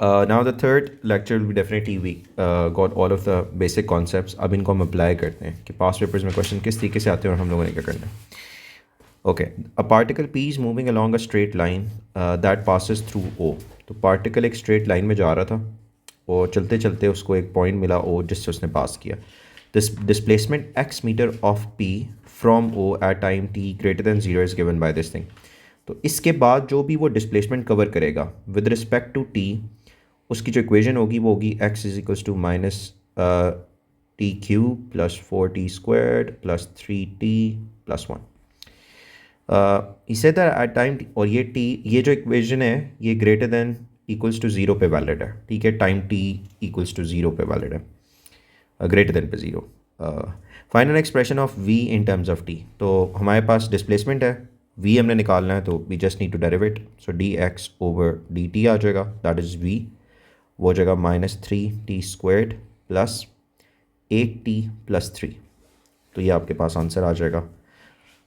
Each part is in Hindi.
Now the third lecture will be definitely we got all of the basic concepts. अब इनको हम अप्लाई करते हैं कि पास्ट पेपर्स में क्वेश्चन किस तरीके से आते हैं और हम लोगों ने क्या करना है. Okay, a particle P is moving along a straight line that passes through O. तो पार्टिकल एक स्ट्रेट लाइन में जा रहा था और चलते चलते उसको एक पॉइंट मिला ओ जिससे उसने पास किया. This displacement x metre of P from O at time t greater than zero is given by this thing. तो इसके बाद जो भी वो डिस्प्लेसमेंट कवर करेगा विद रिस्पेक्ट टू टी, उसकी जो इक्वेशन होगी वो होगी x is equals to minus t cube plus 4t² plus 3t प्लस 1. इसे दैट एट टाइम, और ये टी, ये जो इक्वेशन है ये greater than equals to zero पे वैलिड है. ठीक है, time T equals to zero पे वैलिड है, ग्रेटर देन पे zero. Final expression of V in terms of T. तो हमारे पास डिस्प्लेसमेंट है, वी हमने निकालना है, तो we just need to derivate. So D X over D T आ जाएगा, दैट इज़ वी. वो जगह -3t² प्लस 8t प्लस 3. तो ये आपके पास आंसर आ जाएगा.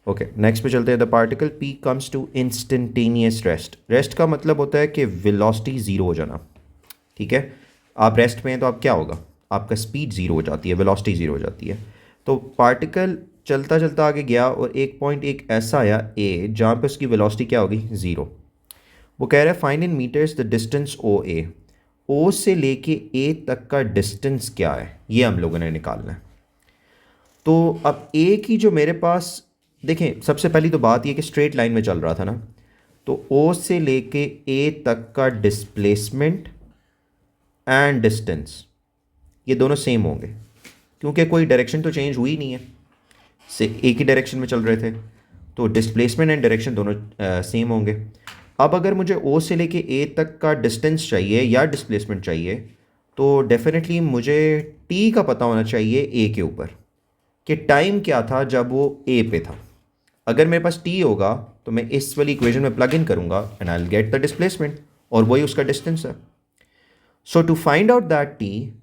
ओके, नेक्स्ट पे चलते हैं. The particle P comes to instantaneous rest. Rest का मतलब होता है कि वेलोसिटी ज़ीरो हो जाना. ठीक है, आप रेस्ट में हैं तो आप क्या होगा, आपका स्पीड ज़ीरो हो जाती है, वेलोसिटी ज़ीरो हो जाती है. तो पार्टिकल चलता चलता आगे गया और एक पॉइंट एक ऐसा आया ए जहाँ पे उसकी वेलोसिटी क्या होगी, ज़ीरो. वो कह रहा है find in meters the distance O A. O से लेके ए तक का डिस्टेंस क्या है, ये हम लोगों ने निकालना है. तो अब ए की जो मेरे पास, देखें सबसे पहली तो बात ये कि स्ट्रेट लाइन में चल रहा था ना, तो ओ से लेके ए तक का डिस्प्लेसमेंट एंड डिस्टेंस ये दोनों सेम होंगे क्योंकि कोई डायरेक्शन तो चेंज हुई नहीं है, से एक ही डायरेक्शन में चल रहे थे, तो डिस्प्लेसमेंट एंड डायरेक्शन दोनों सेम होंगे. अब अगर मुझे ओ से लेके ए तक का डिस्टेंस चाहिए या डिस्प्लेसमेंट चाहिए तो डेफिनेटली मुझे टी का पता होना चाहिए ए के ऊपर कि टाइम क्या था जब वो ए पे था. अगर मेरे पास टी होगा तो मैं इस वाली इक्वेशन में प्लग इन करूंगा and I will get the displacement, और वही उसका डिस्टेंस है. So to find out that T,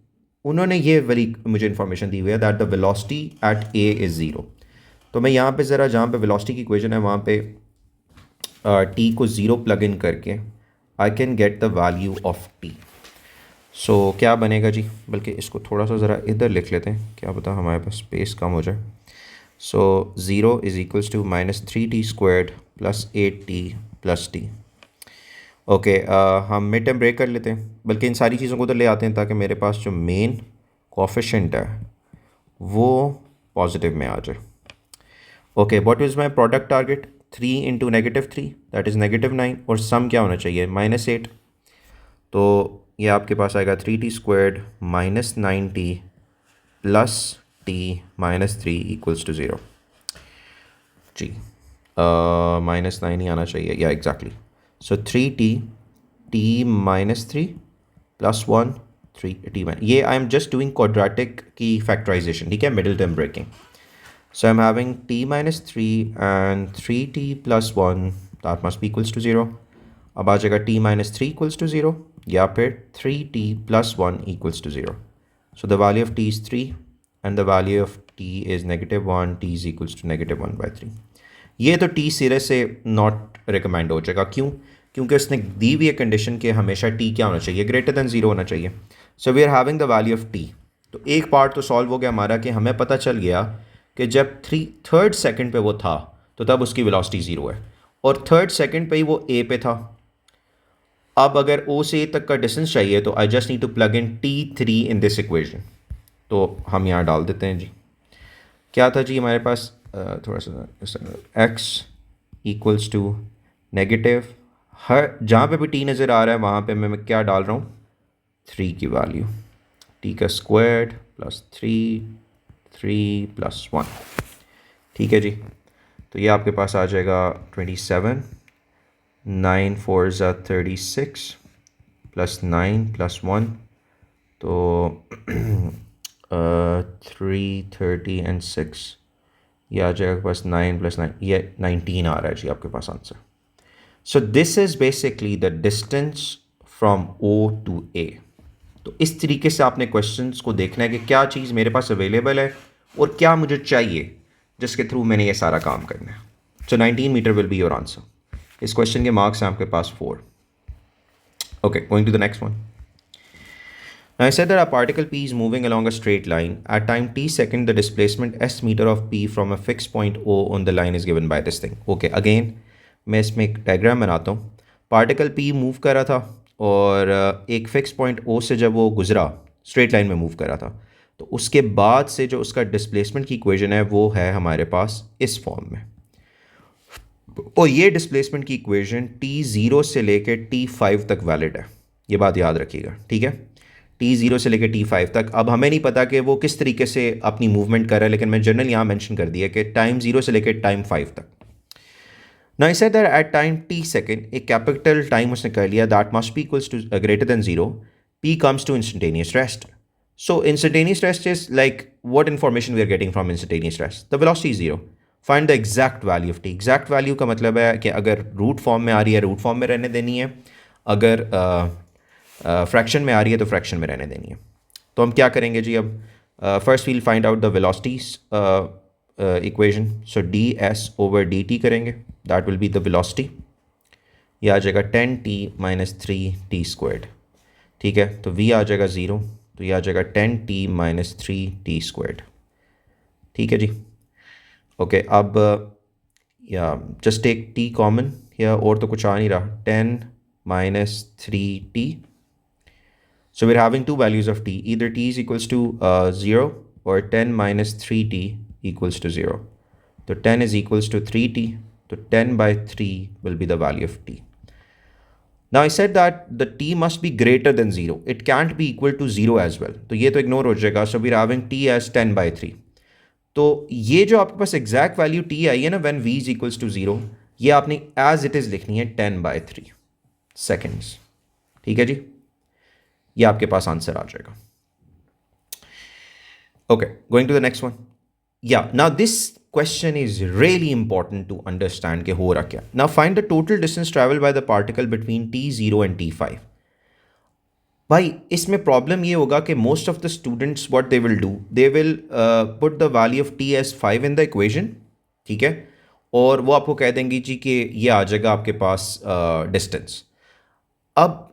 उन्होंने ये वाली मुझे इन्फॉर्मेशन दी हुई है that the velocity at A is zero. तो मैं यहाँ पे ज़रा जहाँ पे वेलोसिटी की इक्वेशन है वहाँ पे टी को ज़ीरो प्लग इन करके I can get the value of T. सो क्या बनेगा जी, बल्कि इसको थोड़ा सा ज़रा इधर लिख लेते हैं, क्या पता हमारे पास स्पेस कम हो जाए. So zero is equals to -3t² plus 8t plus T. Okay, हम मिड टर्म ब्रेक कर लेते हैं, बल्कि इन सारी चीज़ों को उधर ले आते हैं ताकि मेरे पास जो मेन कोफिशिएंट है वो पॉजिटिव में आ जाए. Okay, what is my product target, 3 into -3 that is -9, और सम क्या होना चाहिए, -8. तो ये आपके पास आएगा 3t² -9t plus T -3 equals to zero. जी, -9 ही आना चाहिए, या एग्जैक्टली. सो 3t -3 प्लस 1 3t, ये I am just doing quadratic की फैक्टराइजेशन. ठीक है, middle term breaking. So I'm having t -3 and 3t plus 1 that must be equals to 0. अब आ जाएगा t -3 equals to 0 या फिर 3t plus 1 equals to 0. So the value of t is 3 and the value of t is -1. t is equals to -1/3. ये तो t सिरे से नॉट रिकमेंड हो जाएगा. क्यों? क्योंकि उसने दी हुई है कंडीशन कि हमेशा t क्या होना चाहिए, ग्रेटर दैन 0 होना चाहिए. So we are having the value of t. तो एक पार्ट तो सॉल्व हो गया हमारा कि हमें पता चल गया कि जब थर्ड सेकंड पे वो था तो तब उसकी वेलोसिटी ज़ीरो है, और थर्ड सेकंड पे ही वो ए पे था. अब अगर ओ से ए तक का डिस्टेंस चाहिए तो I just need to plug in t3 in this equation. तो हम यहाँ डाल देते हैं जी. क्या था जी हमारे पास, थोड़ा सा x इक्वल्स टू नेगेटिव, हर जहाँ पे भी t नज़र आ रहा है वहाँ पे मैं क्या डाल रहा हूँ, 3 की वैल्यू, t का स्क्वायर प्लस 3 प्लस 1. ठीक है जी, तो ये आपके पास आ जाएगा 27, 9 4 ज़ा 36 प्लस 9 प्लस 1, तो 3 30 एंड 6, ये आ जाएगा पास 9 प्लस 9, ये 19 आ रहा है जी आपके पास answer. So this is basically the distance from O to A. तो इस तरीके से आपने क्वेश्चंस को देखना है कि क्या चीज़ मेरे पास अवेलेबल है और क्या मुझे चाहिए जिसके थ्रू मैंने ये सारा काम करना है. So 19 metre will be your answer. इस क्वेश्चन के मार्क्स हैं आपके पास 4. Okay, going to the next one. Now I said that a particle p is moving along a straight line. At time t second, the displacement s meter of p from a fixed point o on the line is given by this thing. Okay, again मैं इसमें एक डायग्राम बनाता हूँ. पार्टिकल p मूव कर रहा था और एक फिक्स पॉइंट o से जब वो गुजरा, स्ट्रेट लाइन में मूव कर रहा था, तो उसके बाद से जो उसका डिस्प्लेसमेंट की इक्वेशन है वो है हमारे पास इस फॉर्म में. और ये डिस्प्लेसमेंट की इक्वेशन t0 से लेकर t5 तक वैलिड है. ये बात याद रखिएगा, ठीक है. t0 से लेकर t5 तक. अब हमें नहीं पता कि वो किस तरीके से अपनी मूवमेंट कर रहा है, लेकिन मैं जनरल यहाँ मेंशन कर दिया कि टाइम 0 से लेकर टाइम 5 तक. Now I said that at time t second, एक कैपिटल टाइम उसने कर लिया, that must be equals to greater than 0, p comes to instantaneous rest. So instantaneous rest is like what information we are getting from instantaneous rest? The velocity is 0. Find the exact value of t. Exact value का मतलब है कि अगर रूट फॉर्म में आ रही है रूट फॉर्म में रहने देनी है, अगर फ्रैक्शन में आ रही है तो फ्रैक्शन में रहने देनी है. तो हम क्या करेंगे जी अब? First we'll find out the velocities equation. So D S over D T करेंगे, that will be the velocity. यह आ जाएगा 10t माइनस 3t स्क्वायर्ड. ठीक है, तो v आ जाएगा 0, तो यह आ जाएगा 10t माइनस 3t स्क्वायर्ड. ठीक है जी. ओके, अब या जस्ट टेक t कॉमन, या और तो कुछ आ नहीं रहा. 10 minus 3t. So we're having two values of t. Either t is equals to 0 or 10 minus 3t equals to 0. So 10 is equals to 3t. So 10 by 3 will be the value of t. Now I said that the t must be greater than 0. It can't be equal to 0 as well. तो ये तो ignore हो जाएगा. So we're having t as 10 by 3. तो ये जो आपके पास exact value t आई है ना when v is equals to 0, ये आपने as it is लिखनी है 10 by 3 seconds. ठीक है जी, ये आपके पास आंसर आ जाएगा. Okay, going to the next one. या now this question is really important to understand के हो रहा क्या. Now find the total distance travel by the particle between t0 and t5. भाई इसमें प्रॉब्लम ये होगा कि most of the students what they will do, they will put the value of t as 5 in the equation. ठीक है, और वो आपको कह देंगे जी कि ये आ जाएगा आपके पास डिस्टेंस. अब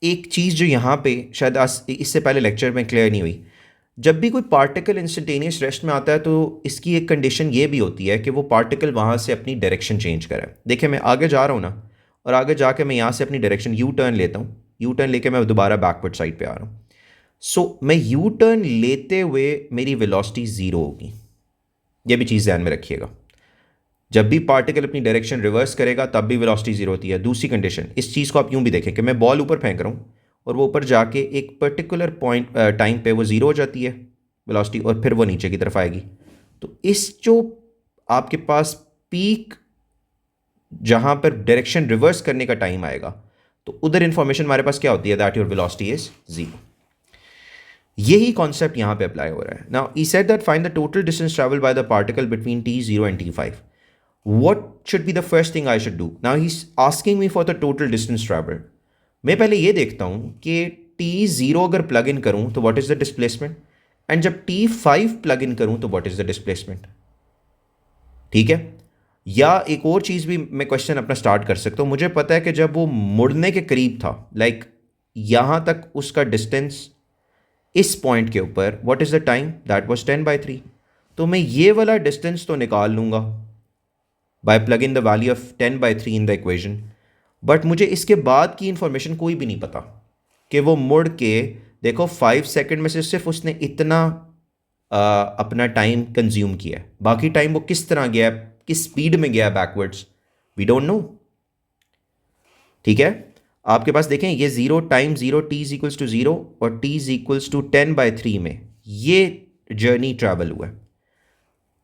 एक चीज़ जो यहाँ पे शायद इससे पहले लेक्चर में क्लियर नहीं हुई, जब भी कोई पार्टिकल इंस्टेंटेनियस रेस्ट में आता है तो इसकी एक कंडीशन ये भी होती है कि वो पार्टिकल वहाँ से अपनी डायरेक्शन चेंज करे. देखिए मैं आगे जा रहा हूँ ना, और आगे जाके मैं यहाँ से अपनी डायरेक्शन यू टर्न लेता हूँ. यू टर्न लेके मैं दोबारा बैकवर्ड साइड पे आ रहा हूँ. सो मैं यू टर्न लेते हुए मेरी वेलोसिटी 0 होगी. ये भी चीज़ ध्यान में रखिएगा. जब भी पार्टिकल अपनी डायरेक्शन रिवर्स करेगा तब भी वेलोसिटी 0 होती है. दूसरी कंडीशन, इस चीज़ को आप यूँ भी देखें कि मैं बॉल ऊपर फेंक रहा हूँ और वो ऊपर जाके एक पर्टिकुलर पॉइंट टाइम पे वो 0 हो जाती है वेलोसिटी, और फिर वो नीचे की तरफ आएगी. तो इस जो आपके पास पीक जहाँ पर डायरेक्शन रिवर्स करने का टाइम आएगा, तो उधर इंफॉर्मेशन हमारे पास क्या होती है, दैट योर वेलोसिटी इज 0. यही कॉन्सेप्ट यहाँ पे अप्लाई हो रहा है. Now he said that find the total distance travel by the particle between t0 and t5. What should be the first thing I should do? Now he's asking me for the total distance traveled. मैं पहले ये देखता हूँ कि t0 अगर प्लग इन करूँ तो what is the displacement, and जब t5 प्लग इन करूँ तो what is the displacement. ठीक है, या एक और चीज़ भी मैं क्वेश्चन अपना स्टार्ट कर सकता हूँ. मुझे पता है कि जब वो मुड़ने के करीब था, लाइक यहाँ तक उसका डिस्टेंस इस पॉइंट के ऊपर, what is the time, that was 10 by 3. तो मैं ये वाला डिस्टेंस तो निकाल लूँगा by plugging the value of 10 by 3 in the equation. But मुझे इसके बाद की इंफॉर्मेशन कोई भी नहीं पता कि वो मुड़ के देखो 5 सेकंड में से सिर्फ उसने इतना अपना टाइम कंज्यूम किया है, बाकी टाइम वो किस तरह गया है, किस स्पीड में गया है बैकवर्ड्स, वी डोंट नो. ठीक है, आपके पास देखें ये 0 time 0 t is equals to 0 और t is equals to 10 by 3 में ये जर्नी ट्रैवल हुआ है.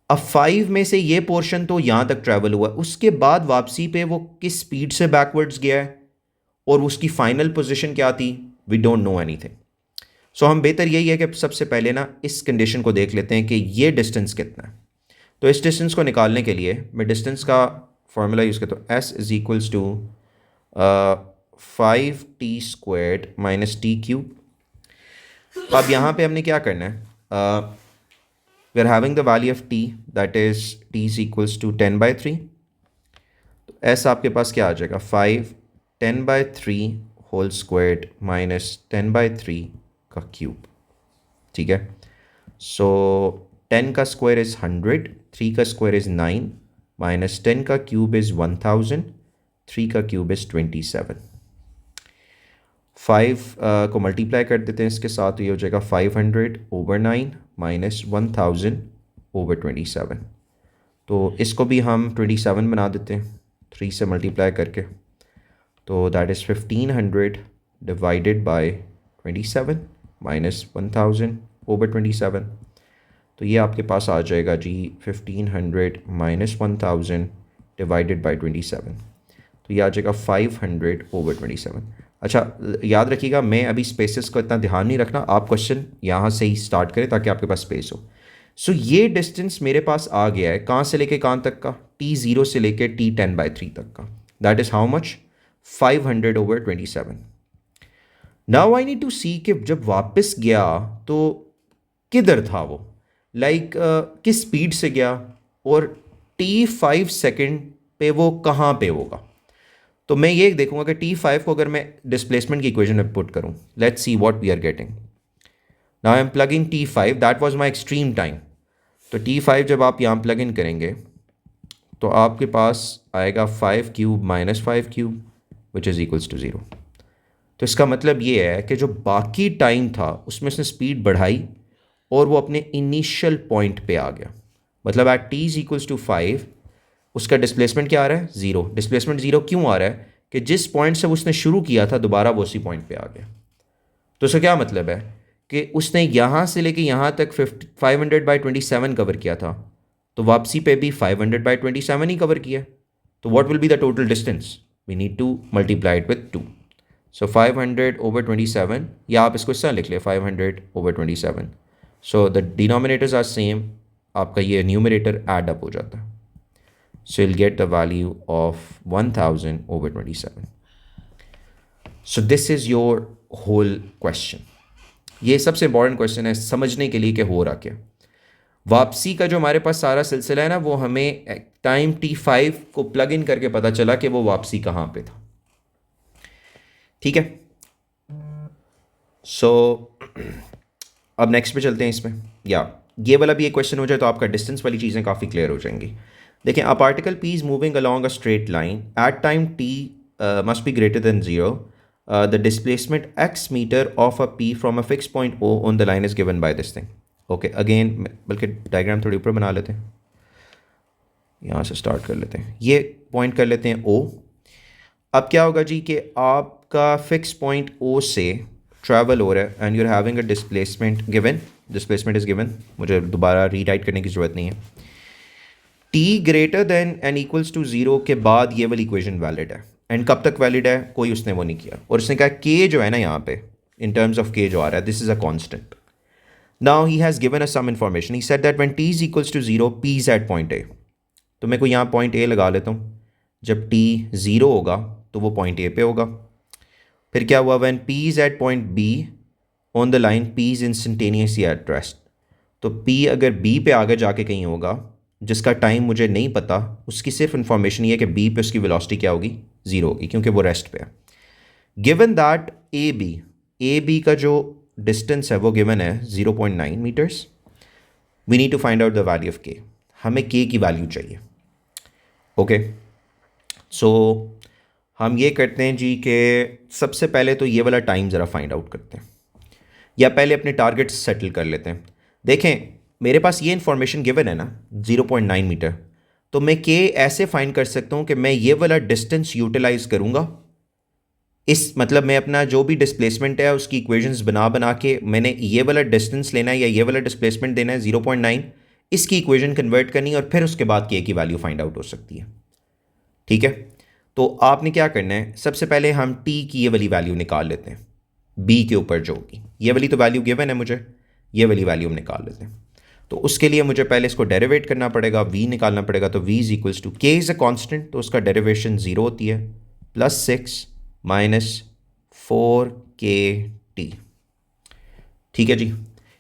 अब 5 में से ये पोर्शन तो यहाँ तक ट्रैवल हुआ, उसके बाद वापसी पे वो किस स्पीड से बैकवर्ड्स गया है और उसकी फाइनल पोजीशन क्या थी, वी डोंट नो एनीथिंग. सो हम बेहतर यही है कि सबसे पहले ना इस कंडीशन को देख लेते हैं कि ये डिस्टेंस कितना है. तो इस डिस्टेंस को निकालने के लिए मैं डिस्टेंस का फॉर्मूला यूज़ करता हूँ. S is equals to 5t squared minus T cube. अब यहाँ पे हमने क्या करना है, we are having the value of t, that is t is equals to 10 by 3. तो s आपके पास क्या आ जाएगा, 5 10 by 3 whole squared minus 10 by 3 का क्यूब, ठीक है। सो 10 का स्क्वायर इज़ 100, 3 का स्क्वायर इज़ 9, माइनस 10 का क्यूब इज़ 1000, 3 का क्यूब इज़ 27। 5 को मल्टीप्लाई कर देते हैं इसके साथ, तो ये हो जाएगा 500/9 माइनस 1000/27। तो इसको भी हम 27 बना देते हैं 3 से मल्टीप्लाई करके, तो that is 1500 divided by 27 minus 1000/27। तो ये आपके पास आ जाएगा जी 1500 माइनस 1000 डिवाइडेड बाय 27, तो ये आ जाएगा 500/27। अच्छा याद रखिएगा, मैं अभी स्पेसेस को इतना ध्यान नहीं रखना, आप क्वेश्चन यहाँ से ही स्टार्ट करें ताकि आपके पास स्पेस हो। सो ये डिस्टेंस मेरे पास आ गया है कहाँ से लेके कहाँ तक का, T0 से लेके T10/3 तक का। That is how much, 500/27। Now I need to see कि जब वापस गया तो किधर था वो, लाइक किस स्पीड से गया, और T5 सेकेंड पे वो कहाँ पे होगा। तो मैं ये देखूंगा कि T5 को अगर मैं डिस्प्लेसमेंट की इक्वेशन में पुट करूं, let's see what we are getting. Now I am plugging T5, that was my extreme time. तो T5 जब आप यहाँ प्लग इन करेंगे तो आपके पास आएगा 5 cube minus 5 cube which is equals to 0। तो इसका मतलब ये है कि जो बाकी टाइम था उसमें उसने स्पीड बढ़ाई और वो अपने इनिशियल पॉइंट पे आ गया। मतलब at T is equals to 5 उसका डिस्प्लेसमेंट क्या आ रहा है, 0। डिस्प्लेसमेंट 0 क्यों आ रहा है कि जिस पॉइंट से उसने शुरू किया था दोबारा वो उसी पॉइंट पे आ गया। तो इसका क्या मतलब है कि उसने यहाँ से लेके यहाँ तक 500/27 कवर किया था, तो वापसी पे भी 500/27 ही कवर किया। तो what will be the total distance, we need to multiply it with 2। So 500/27, या आप इसको इस तरह लिख ले 500/27। So the denominators are same, आपका ये न्यूमरेटर ऐड अप हो जाता है। So you'll get the value of 1000/27. So this is your whole question. ये सबसे इंपॉर्टेंट क्वेश्चन है समझने के लिए कि हो रहा क्या। वापसी का जो हमारे पास सारा सिलसिला है ना, वो हमें टाइम T5 को प्लग इन करके पता चला कि वो वापसी कहाँ पे था, ठीक है। सो अब नेक्स्ट पे चलते हैं इसमें, या ये वाला भी एक क्वेश्चन हो जाए तो आपका डिस्टेंस वाली चीज़ें काफ़ी क्लियर हो जाएंगी। देखें, a particle P is moving along a straight line at time T must be greater than 0, the displacement x metre of a P from a fix point O on the line is given by this thing. Okay, again बल्कि डायग्राम थोड़ी ऊपर बना लेते हैं, यहाँ से स्टार्ट कर लेते हैं, ये पॉइंट कर लेते हैं O। अब क्या होगा जी कि आपका फिक्स पॉइंट O से ट्रैवल हो रहा है and you are having a displacement given, displacement is given, मुझे दोबारा रीराइट करने की ज़रूरत नहीं है। T greater than and equals to 0 के बाद ये वाली इक्वेशन वैलिड है। एंड कब तक वैलिड है, कोई उसने वो नहीं किया, और उसने कहा K जो है ना यहाँ पे इन टर्म्स ऑफ K जो आ रहा है, this is a constant. Now he has given us some information, he said that when T is equals to 0 P is at point A। तो मैं को यहाँ पॉइंट A लगा लेता हूँ, जब T 0 होगा तो वो पॉइंट A पे होगा। फिर क्या हुआ, when P is at point B on the line P is instantaneously at rest. तो P अगर B पे आगे जाके कहीं होगा जिसका टाइम मुझे नहीं पता, उसकी सिर्फ इन्फॉर्मेशन ये है कि B पे उसकी वेलोसिटी क्या होगी, 0 होगी, क्योंकि वो रेस्ट पे है। गिवन दैट ए बी का जो डिस्टेंस है वो गिवन है 0.9 metres, we need to find out the value of K। हमें K की वैल्यू चाहिए। ओके, सो हम ये करते हैं जी कि सबसे पहले तो ये वाला टाइम ज़रा फाइंड आउट करते हैं, या पहले अपने टारगेट्स सेटल कर लेते हैं। देखें, मेरे पास ये इन्फॉर्मेशन गिवन है ना 0.9 मीटर, तो मैं K ऐसे फाइंड कर सकता हूँ कि मैं ये वाला डिस्टेंस यूटिलाइज करूँगा। इस मतलब मैं अपना जो भी डिस्प्लेसमेंट है उसकी इक्वेशंस बना बना के मैंने ये वाला डिस्टेंस लेना है या ये वाला डिस्प्लेसमेंट देना है 0.9, इसकी इक्वेशन कन्वर्ट करनी है, और फिर उसके बाद K की वैल्यू फाइंड आउट हो सकती है, ठीक है। तो आपने क्या करना है, सबसे पहले हम T की ये वाली वैल्यू निकाल लेते हैं B के ऊपर जो होगी, ये वाली तो वैल्यू गिवन है मुझे, ये वाली वैल्यू हम निकाल लेते हैं। तो उसके लिए मुझे पहले इसको डेरिवेट करना पड़ेगा, V निकालना पड़ेगा। तो V is equals to K is a constant, तो उसका डेरिवेशन 0 होती है, +6 माइनस 4KT, ठीक है जी।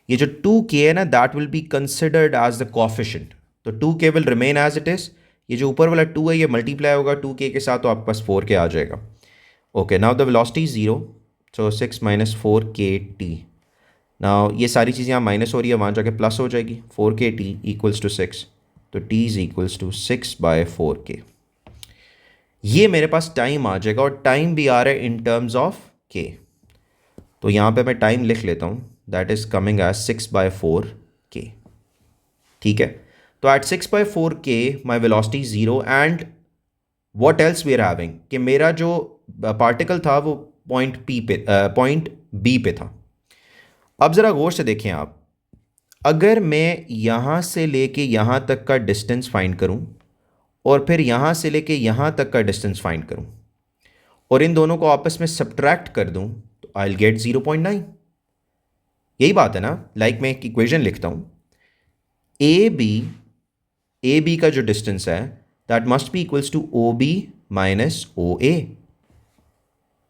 ये जो 2K है ना, that will be considered as the coefficient, तो 2K will remain as it is. ये जो ऊपर वाला 2 है ये मल्टीप्लाई होगा 2K के साथ, तो आपके पास 4K आ जाएगा। Okay, now the velocity 0, so 6 minus 4KT। ना ये सारी चीज़ें यहाँ माइनस हो रही है, वहाँ जाके प्लस हो जाएगी। 4k t इक्वल्स टू 6, तो t is equals to 6/4k। ये मेरे पास टाइम आ जाएगा, और टाइम भी आ रहा है इन टर्म्स ऑफ k। तो यहाँ पे मैं टाइम लिख लेता हूँ, that is coming as 6/4k। ठीक है, तो at 6/4k my velocity zero, and what else we are having कि मेरा जो पार्टिकल था वो पॉइंट बी पे था। अब ज़रा गौर से देखें आप, अगर मैं यहाँ से लेके यहाँ तक का डिस्टेंस फाइंड करूँ और फिर यहाँ से लेके यहाँ तक का डिस्टेंस फाइंड करूँ और इन दोनों को आपस में सब्ट्रैक्ट कर दूँ, तो आई विल गेट 0.9। यही बात है ना। लाइक मैं एक इक्वेशन लिखता हूँ, ए बी का जो डिस्टेंस है that must be equals to O B minus O A.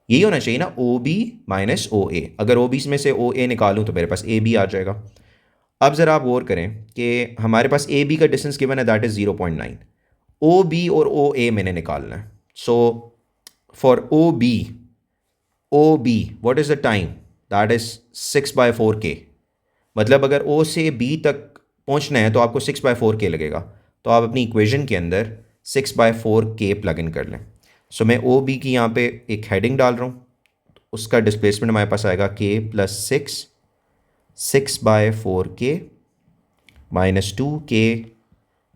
यही होना चाहिए ना, ओ बी माइनस ओ ए। अगर ओ बी में से ओ ए निकालूँ तो मेरे पास ए बी आ जाएगा। अब ज़रा आप गौर करें कि हमारे पास ए बी का डिस्टेंस गिवन है दैट इज़ 0.9। ओ बी और ओ ए मैंने निकालना है। So for O B what is the time, that is 6/4k। मतलब अगर ओ से बी तक पहुंचना है तो आपको 6/4k लगेगा। तो आप अपनी इक्वेशन के अंदर 6/4k प्लग इन कर लें। सो मैं ओ बी की यहाँ पे एक हेडिंग डाल रहा हूँ, उसका डिस्प्लेसमेंट हमारे पास आएगा k plus 6/4k minus 2k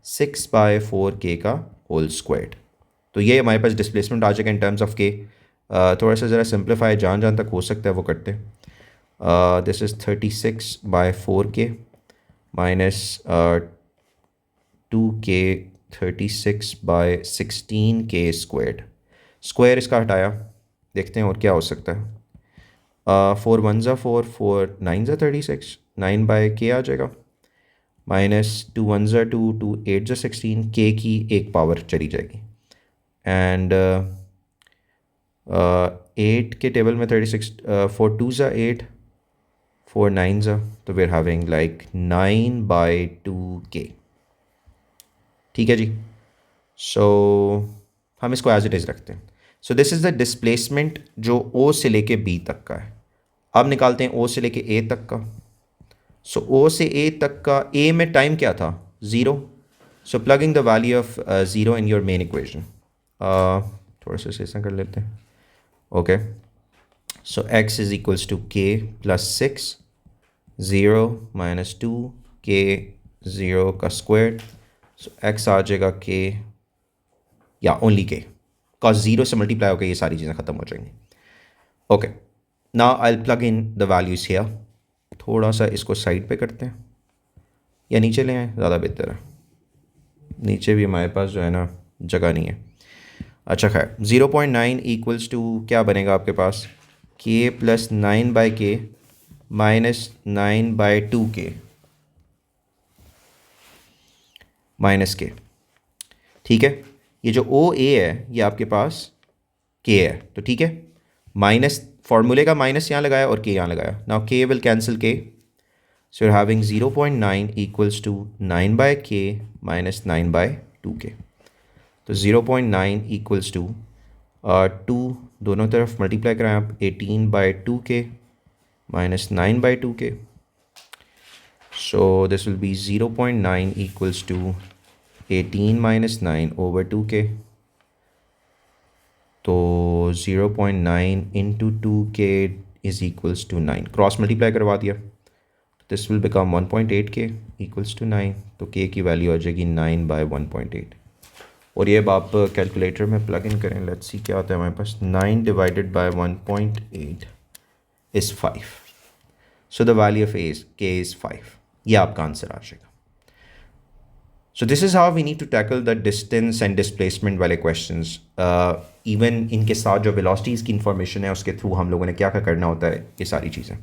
6/4k का होल स्क्वायर्ड। तो ये हमारे पास डिस्प्लेसमेंट आ जाएगा इन टर्म्स ऑफ के। थोड़ा सा ज़रा सिंप्लीफाई जहाँ तक हो सकता है वो करते हैं। This is 36/4k minus 2k 36/16k squared. Square इसका हटाया, देखते हैं और क्या हो सकता है। 4 1 ज़ा 4, 4 9 ज़ा 36, 9/k आ जाएगा, माइनस 2 1 ज़ा 2, 2 8 ज़ा 16, k की एक पावर चली जाएगी। एंड 8 के टेबल में 36, 4 2 ज़ा 8, 4 9 ज़ा, तो we are having like 9/2k। ठीक है जी। सो हम इसको एज इट इज़ रखते हैं। सो दिस इज़ द डिस्प्लेसमेंट जो ओ से लेके बी तक का है। अब निकालते हैं ओ से लेके ए तक का। सो ओ से ए तक का, ए में टाइम क्या था, zero. So plugging the value of zero in your main equation. थोड़ा सा ऐसा कर लेते हैं। Okay, so x is equals to k plus 6, 0 minus 2k 0 का स्क्वायर। सो x आ जाएगा k या ओनली k, कॉज ज़ीरो से मल्टीप्लाई होकर ये सारी चीज़ें ख़त्म हो जाएंगी। Okay, now I will plug in the values here. थोड़ा सा इसको साइड पे करते हैं या नीचे ले आएँ, ज़्यादा बेहतर है। नीचे भी हमारे पास जो है ना जगह नहीं है। अच्छा खैर, 0.9 इक्वल्स टू क्या बनेगा आपके पास, k plus 9/k minus 9/2k minus k। ठीक है, ये जो ओ ए है ये आपके पास k है, तो ठीक है, माइनस फार्मूले का माइनस यहाँ लगाया और k यहाँ लगाया। Now k will cancel k, so you are having 0.9 equals to 9/k minus 9/2k। तो 0.9 इक्वल्स टू 2, दोनों तरफ मल्टीप्लाई कराएं आप, 18/2k minus 9/2k। So this will be 0.9 equals to 18 minus 9 over 2k। तो 0.9 into 2k is equals to 9, cross multiply करवा दिया, this will become 1.8k equals to 9। तो k की वैल्यू आ जाएगी 9/1.8। और ये अब आप कैलकुलेटर में प्लग इन करें, लेट्स सी क्या आता है हमारे पास। 9 divided by 1.8 is 5। So the value of k is 5। ये आपका आंसर आ जाएगा। So this is how we need to tackle the distance and displacement वाले क्वेश्चंस। इवन इनके साथ जो वेलोसिटीज़ की इंफॉर्मेशन है उसके थ्रू हम लोगों ने क्या क्या करना होता है, ये सारी चीज़ें।